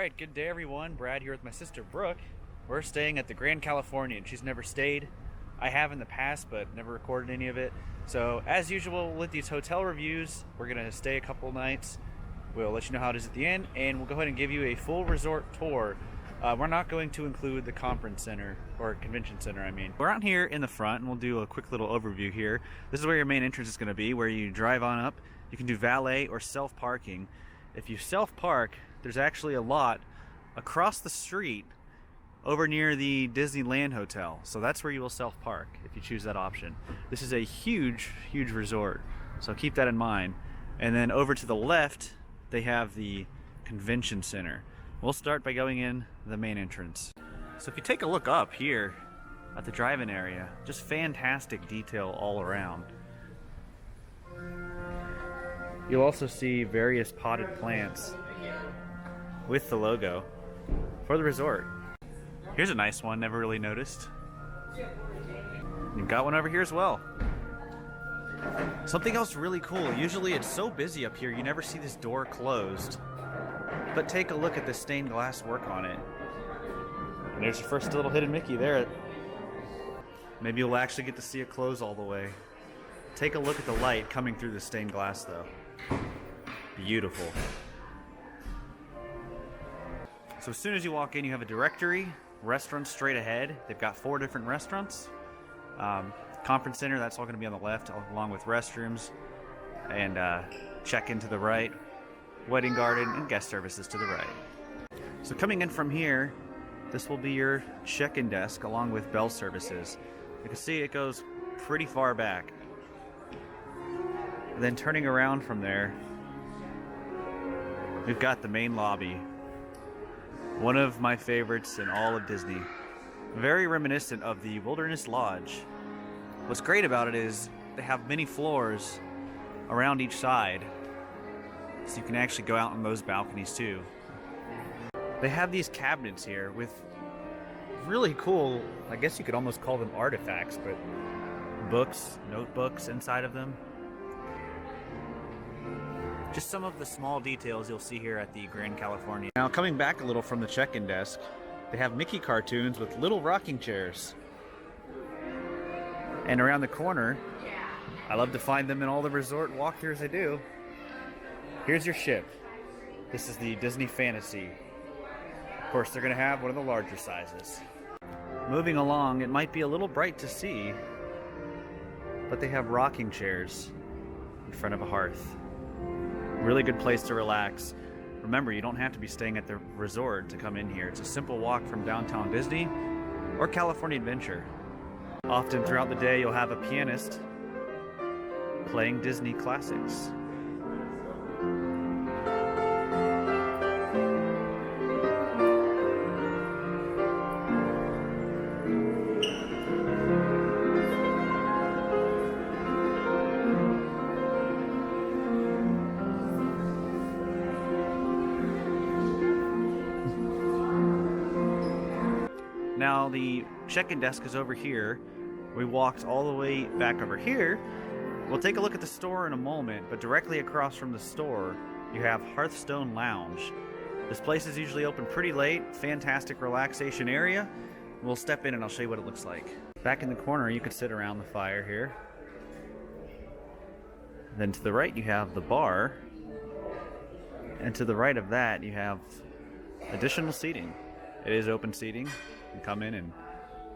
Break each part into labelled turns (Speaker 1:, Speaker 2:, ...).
Speaker 1: Alright, good day everyone. Brad here with my sister Brooke. We're staying at the Grand Californian. She's never stayed. I have in the past, but never recorded any of it. So, as usual with these hotel reviews, we're going to stay a couple nights. We'll let you know how it is at the end, and we'll go ahead and give you a full resort tour. We're not going to include the conference center, or convention center, I mean. We're out here in the front, and we'll do a quick little overview here. This is where your main entrance is going to be, where you drive on up. You can do valet or self-parking. If you self-park, there's actually a lot across the street over near the Disneyland Hotel. So that's where you will self-park if you choose that option. This is a huge, huge resort, so keep that in mind. And then over to the left, they have the convention center. We'll start by going in the main entrance. So if you take a look up here at the drive-in area, just fantastic detail all around. You'll also see various potted plants with the logo for the resort. Here's a nice one, never really noticed. You've got one over here as well. Something else really cool, usually it's so busy up here you never see this door closed. But take a look at the stained glass work on it. And there's your first little hidden Mickey there. Maybe you'll actually get to see it close all the way. Take a look at the light coming through the stained glass though. Beautiful. So as soon as you walk in, you have a directory, restaurants straight ahead. They've got 4 different restaurants. Conference center, that's all going to be on the left, along with restrooms and check-in to the right, wedding garden, and guest services to the right. So coming in from here, this will be your check-in desk along with bell services. You can see it goes pretty far back. And then turning around from there, we've got the main lobby. One of my favorites in all of Disney. Very reminiscent of the Wilderness Lodge. What's great about it is they have many floors around each side, so you can actually go out on those balconies too. They have these cabinets here with really cool, I guess you could almost call them artifacts, but books, notebooks inside of them. Just some of the small details you'll see here at the Grand Californian. Now coming back a little from the check-in desk, they have Mickey cartoons with little rocking chairs. And around the corner, I love to find them in all the resort walkthroughs I do. Here's your ship. This is the Disney Fantasy. Of course, they're gonna have one of the larger sizes. Moving along, it might be a little bright to see, but they have rocking chairs in front of a hearth. Really good place to relax. Remember, you don't have to be staying at the resort to come in here. It's a simple walk from downtown Disney or California Adventure. Often throughout the day, you'll have a pianist playing Disney classics. Now the check-in desk is over here. We walked all the way back over here. We'll take a look at the store in a moment, but directly across from the store, you have Hearthstone Lounge. This place is usually open pretty late, fantastic relaxation area. We'll step in and I'll show you what it looks like. Back in the corner, you can sit around the fire here. Then to the right, you have the bar. And to the right of that, you have additional seating. It is open seating. You can come in and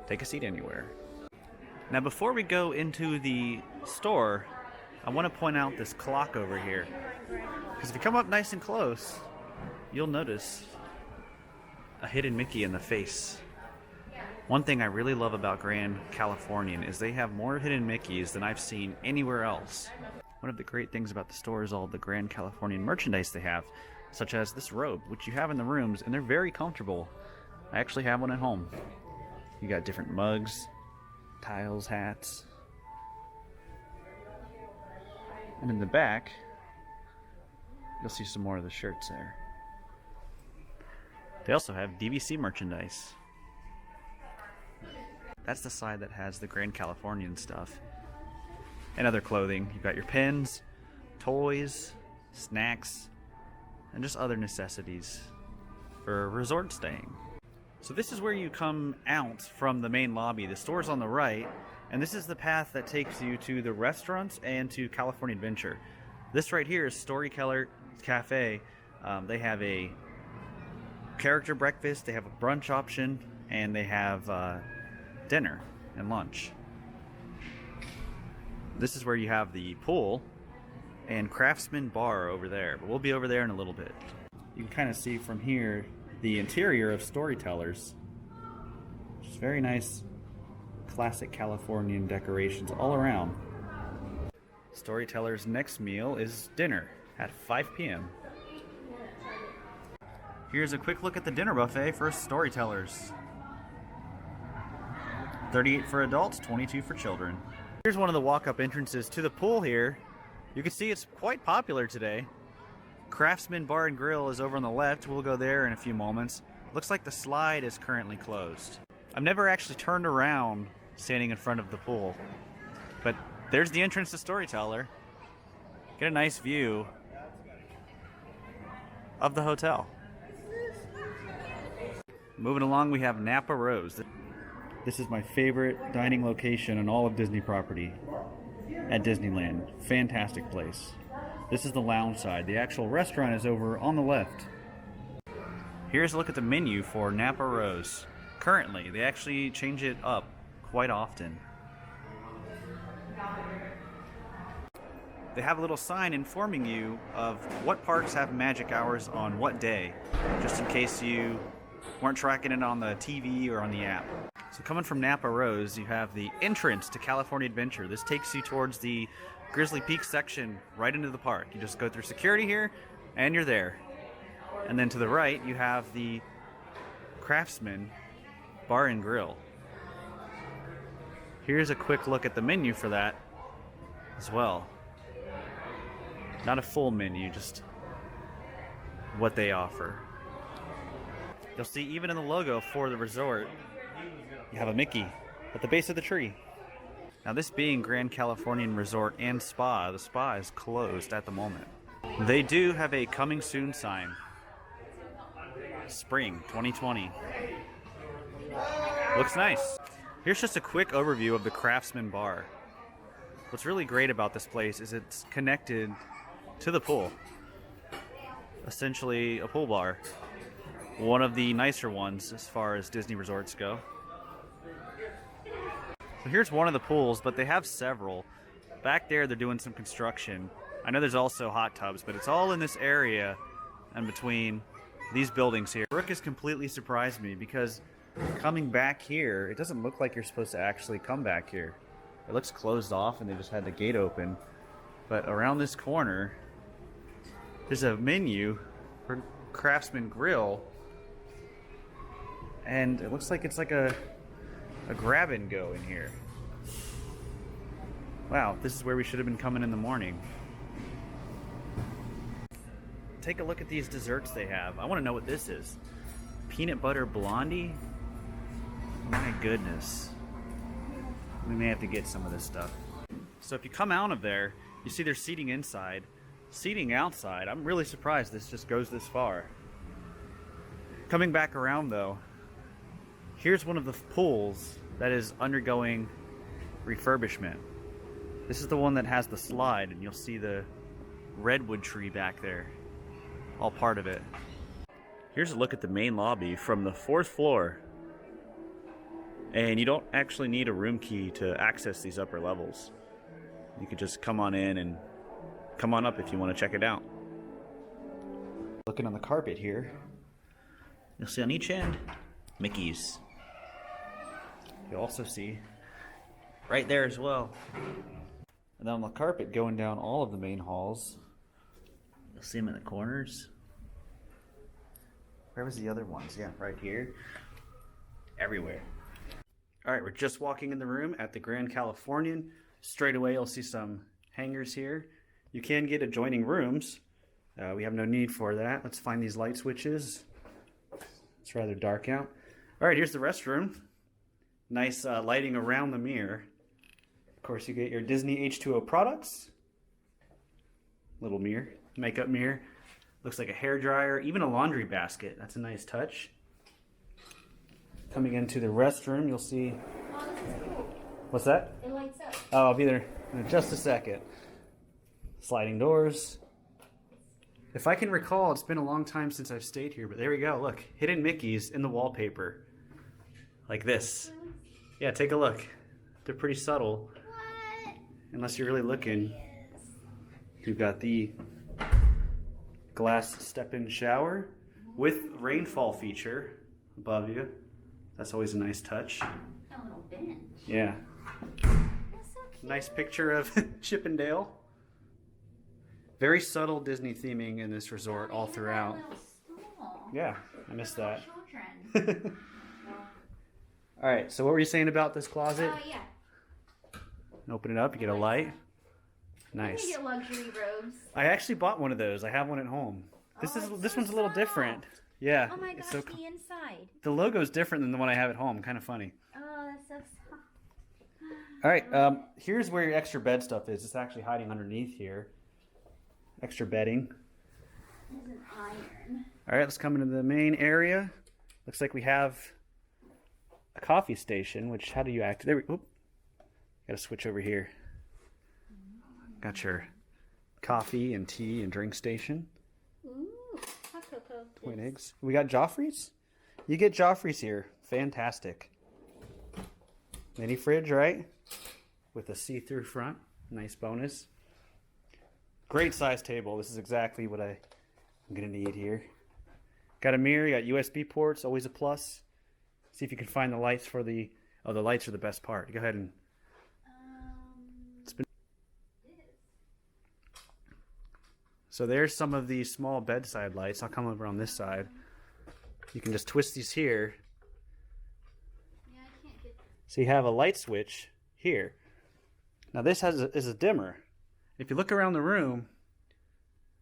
Speaker 1: take a seat anywhere. Now before we go into the store, I want to point out this clock over here. Because if you come up nice and close, you'll notice a hidden Mickey in the face. One thing I really love about Grand Californian is they have more hidden Mickeys than I've seen anywhere else. One of the great things about the store is all the Grand Californian merchandise they have, such as this robe, which you have in the rooms, and they're very comfortable. I actually have one at home. You got different mugs, tiles, hats. And in the back, you'll see some more of the shirts there. They also have DVC merchandise. That's the side that has the Grand Californian stuff. And other clothing. You've got your pens, toys, snacks, and just other necessities for resort staying. So this is where you come out from the main lobby. The store's on the right, and this is the path that takes you to the restaurants and to California Adventure. This right here is Keller Cafe. They have a character breakfast, they have a brunch option, and they have dinner and lunch. This is where you have the pool and Craftsman Bar over there, but we'll be over there in a little bit. You can kind of see from here the interior of Storytellers. Just very nice, classic Californian decorations all around. Storytellers' next meal is dinner at 5 p.m. Here's a quick look at the dinner buffet for Storytellers. $38 for adults, $22 for children. Here's one of the walk-up entrances to the pool here. You can see it's quite popular today. Craftsman Bar and Grill is over on the left. We'll go there in a few moments. Looks like the slide is currently closed. I've never actually turned around standing in front of the pool, but there's the entrance to Storyteller. Get a nice view of the hotel. Moving along, we have Napa Rose. This is my favorite dining location in all of Disney property at Disneyland. Fantastic place. This is the lounge side. The actual restaurant is over on the left. Here's a look at the menu for Napa Rose. Currently, they actually change it up quite often. They have a little sign informing you of what parks have magic hours on what day, just in case you weren't tracking it on the TV or on the app. So coming from Napa Rose, you have the entrance to California Adventure. This takes you towards the Grizzly Peak section right into the park. You just go through security here and you're there. And then to the right, you have the Craftsman Bar and Grill. Here's a quick look at the menu for that as well. Not a full menu, just what they offer. You'll see even in the logo for the resort, you have a Mickey at the base of the tree. Now this being Grand Californian Resort and Spa, the spa is closed at the moment. They do have a coming soon sign. Spring 2020. Looks nice. Here's just a quick overview of the Craftsman Bar. What's really great about this place is it's connected to the pool. Essentially a pool bar. One of the nicer ones as far as Disney resorts go. So here's one of the pools, but they have several. Back there they're doing some construction. I know there's also hot tubs, but it's all in this area and between these buildings here. Brooke has completely surprised me because coming back here, it doesn't look like you're supposed to actually come back here. It looks closed off and they just had the gate open. But around this corner, there's a menu for Craftsman Grill. And it looks like it's like a grab and go in here. Wow, this is where we should have been coming in the morning. Take a look at these desserts they have. I want to know what this is. Peanut butter blondie? My goodness. We may have to get some of this stuff. So if you come out of there, you see there's seating inside. Seating outside, I'm really surprised this just goes this far. Coming back around though, here's one of the pools that is undergoing refurbishment. This is the one that has the slide, and you'll see the redwood tree back there. All part of it. Here's a look at the main lobby from the 4th floor. And you don't actually need a room key to access these upper levels. You could just come on in and come on up if you want to check it out. Looking on the carpet here, you'll see on each end, Mickey's. You'll also see right there as well. And then on the carpet going down all of the main halls, you'll see them in the corners. Where was the other ones? Yeah, right here. Everywhere. Alright, we're just walking in the room at the Grand Californian. Straight away you'll see some hangers here. You can get adjoining rooms. We have no need for that. Let's find these light switches. It's rather dark out. Alright, here's the restroom. Nice lighting around the mirror. Of course, you get your Disney H2O products. Little mirror, makeup mirror. Looks like a hair dryer, even a laundry basket. That's a nice touch. Coming into the restroom, you'll see.
Speaker 2: Oh, this is cool.
Speaker 1: What's that?
Speaker 2: It lights up.
Speaker 1: Oh, I'll be there in just a second. Sliding doors. If I can recall, it's been a long time since I've stayed here, but there we go. Look, hidden Mickeys in the wallpaper. Like this. Yeah, take a look. They're pretty subtle.
Speaker 2: What?
Speaker 1: Unless you're really looking. You've got the glass step-in shower with rainfall feature above you. That's always a nice touch.
Speaker 2: A little bench.
Speaker 1: Yeah.
Speaker 2: That's so cute.
Speaker 1: Nice picture of Chip and Dale. Very subtle Disney theming in this resort all throughout. Yeah, I missed that.
Speaker 2: Children.
Speaker 1: All right, so what were you saying about this closet?
Speaker 2: Yeah.
Speaker 1: Open it up, you get a light. Nice.
Speaker 2: You get luxury robes.
Speaker 1: I actually bought one of those. I have one at home. This one's a little different. Yeah.
Speaker 2: Oh my gosh,
Speaker 1: it's so
Speaker 2: the inside.
Speaker 1: The logo's different than the one I have at home. Kind of funny.
Speaker 2: Oh, that's so soft.
Speaker 1: All right, here's where your extra bed stuff is. It's actually hiding underneath here. Extra bedding.
Speaker 2: There's an iron.
Speaker 1: All right, let's come into the main area. Looks like we have a coffee station, which, how do you act? There we, got to switch over here. Got your coffee and tea and drink station.
Speaker 2: Ooh, hot cocoa.
Speaker 1: Twin eggs. We got Joffrey's. You get Joffrey's here. Fantastic. Mini fridge, right? With a see-through front. Nice bonus. Great size table. This is exactly what I'm going to need here. Got a mirror. You got USB ports. Always a plus. See if you can find the lights for the... Oh, the lights are the best part. Go ahead and... So there's some of the small bedside lights. I'll come over on this side. You can just twist these here.
Speaker 2: Yeah, I can't get...
Speaker 1: So you have a light switch here. Now this is a dimmer. If you look around the room,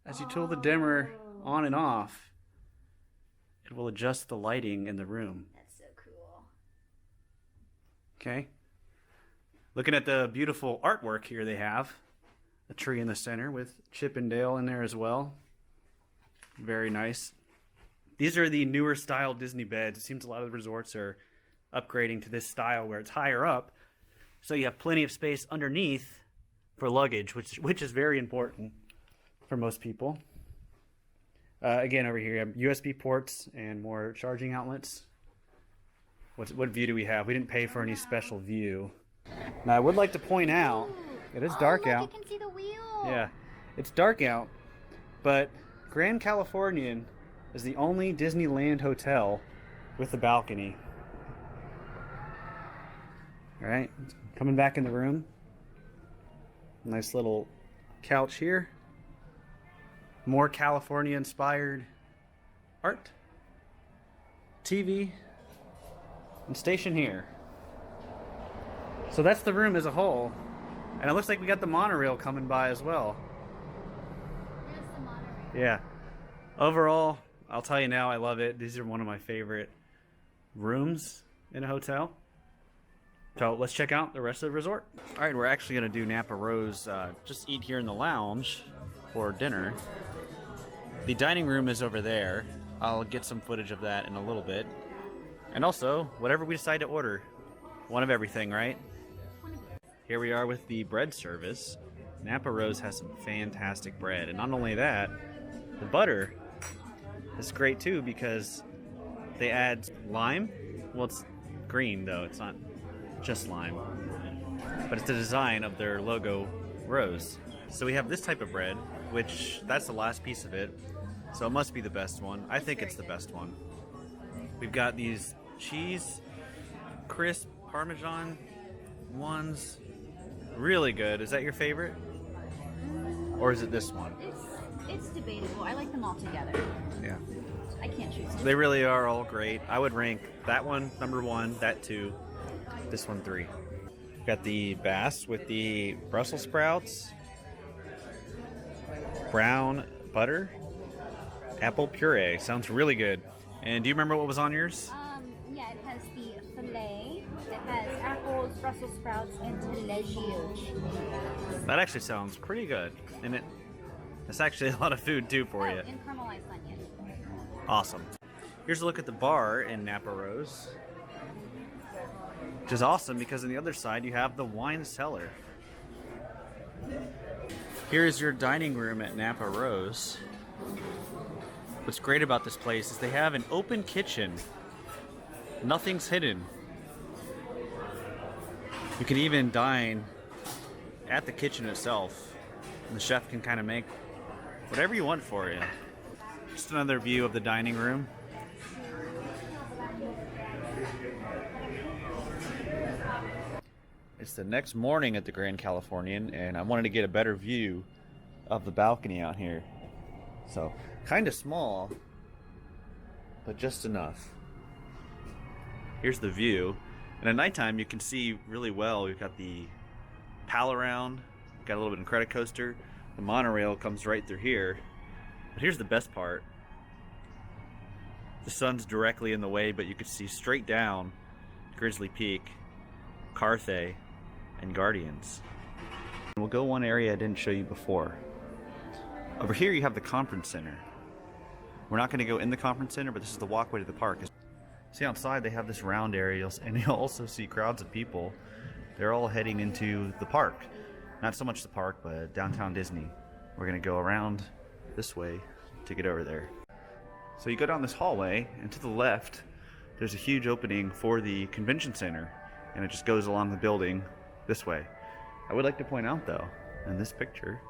Speaker 1: as you tool the dimmer on and off, it will adjust the lighting in the room.
Speaker 2: That's so cool.
Speaker 1: Okay. Looking at the beautiful artwork here they have. A tree in the center with Chip and Dale in there as well. Very nice. These are the newer style Disney beds. It seems a lot of the resorts are upgrading to this style where it's higher up. So you have plenty of space underneath for luggage, which is very important for most people. Again, over here you have USB ports and more charging outlets. What view do we have? We didn't pay for any special view. Now I would like to point out, it is dark
Speaker 2: look,
Speaker 1: out.
Speaker 2: You can see the wheel.
Speaker 1: Yeah, it's dark out, but Grand Californian is the only Disneyland hotel with a balcony. All right, coming back in the room. Nice little couch here. More California-inspired art, TV, and station here. So that's the room as a whole. And it looks like we got the monorail coming by as well.
Speaker 2: There's the monorail.
Speaker 1: Yeah. Overall, I'll tell you now, I love it. These are one of my favorite rooms in a hotel. So let's check out the rest of the resort. All right, we're actually going to do Napa Rose, just eat here in the lounge for dinner. The dining room is over there. I'll get some footage of that in a little bit. And also, whatever we decide to order, one of everything, right? Here we are with the bread service. Napa Rose has some fantastic bread. And not only that, the butter is great too because they add lime. Well, it's green though. It's not just lime. But it's the design of their logo, Rose. So we have this type of bread, which that's the last piece of it. So it must be the best one. I think it's the best one. We've got these cheese, crisp Parmesan ones. Really good. Is that your favorite? Or is it this one?
Speaker 2: It's debatable. I like them all together.
Speaker 1: Yeah.
Speaker 2: I can't choose.
Speaker 1: They really are all great. I would rank that one number 1, that 2, this one 3. Got the bass with the Brussels sprouts, brown butter, apple puree. Sounds really good. And do you remember what was on yours?
Speaker 2: Yeah, it has the filet. It has apples, Brussels sprouts, and taleggio cheese.
Speaker 1: That actually sounds pretty good. And That's actually a lot of food too for you.
Speaker 2: And caramelized onion.
Speaker 1: Awesome. Here's a look at the bar in Napa Rose, which is awesome because on the other side you have the wine cellar. Here's your dining room at Napa Rose. What's great about this place is they have an open kitchen. Nothing's hidden. You can even dine at the kitchen itself, and the chef can kind of make whatever you want for you. Just another view of the dining room. It's the next morning at the Grand Californian, and I wanted to get a better view of the balcony out here. So, kind of small, but just enough. Here's the view. And at nighttime, you can see really well. We've got the pal around, got a little bit of credit coaster. The monorail comes right through here. But here's the best part. The sun's directly in the way, but you can see straight down Grizzly Peak, Carthay, and Guardians. And we'll go one area I didn't show you before. Over here you have the conference center. We're not going to go in the conference center, but this is the walkway to the park. See outside they have this round area, and you'll also see crowds of people. They're all heading into the park. Not so much the park, but downtown Disney. We're going to go around this way to get over there. So you go down this hallway, and to the left there's a huge opening for the convention center, and it just goes along the building this way. I would like to point out though, in this picture,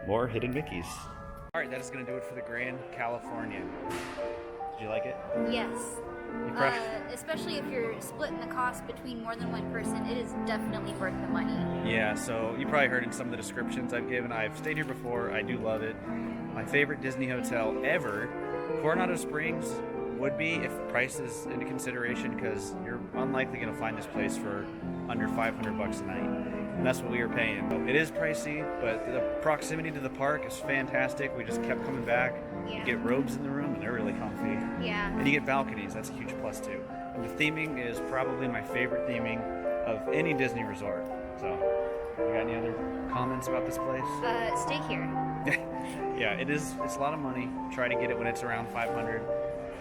Speaker 1: more hidden Mickeys. Alright, that is going to do it for the Grand Californian. Did you like it?
Speaker 2: Yes. Especially if you're splitting the cost between more than one person, it is definitely worth the money.
Speaker 1: Yeah, so you probably heard in some of the descriptions I've given. I've stayed here before. I do love it. My favorite Disney hotel ever, Coronado Springs, would be if price is into consideration, because you're unlikely going to find this place for under $500 a night. And that's what we were paying. It is pricey, but the proximity to the park is fantastic. We just kept coming back.
Speaker 2: Yeah.
Speaker 1: You get robes in the room, and they're really comfy.
Speaker 2: Yeah.
Speaker 1: And you get balconies. That's a huge plus too. And the theming is probably my favorite theming of any Disney resort. So, you got any other comments about this place?
Speaker 2: Stay here.
Speaker 1: Yeah, it's a lot of money. Try to get it when it's around $500,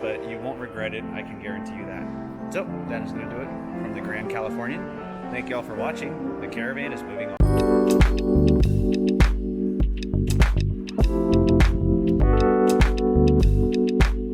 Speaker 1: but you won't regret it. I can guarantee you that. So, that is going to do it from the Grand Californian. Thank you all for watching. The caravan is moving on.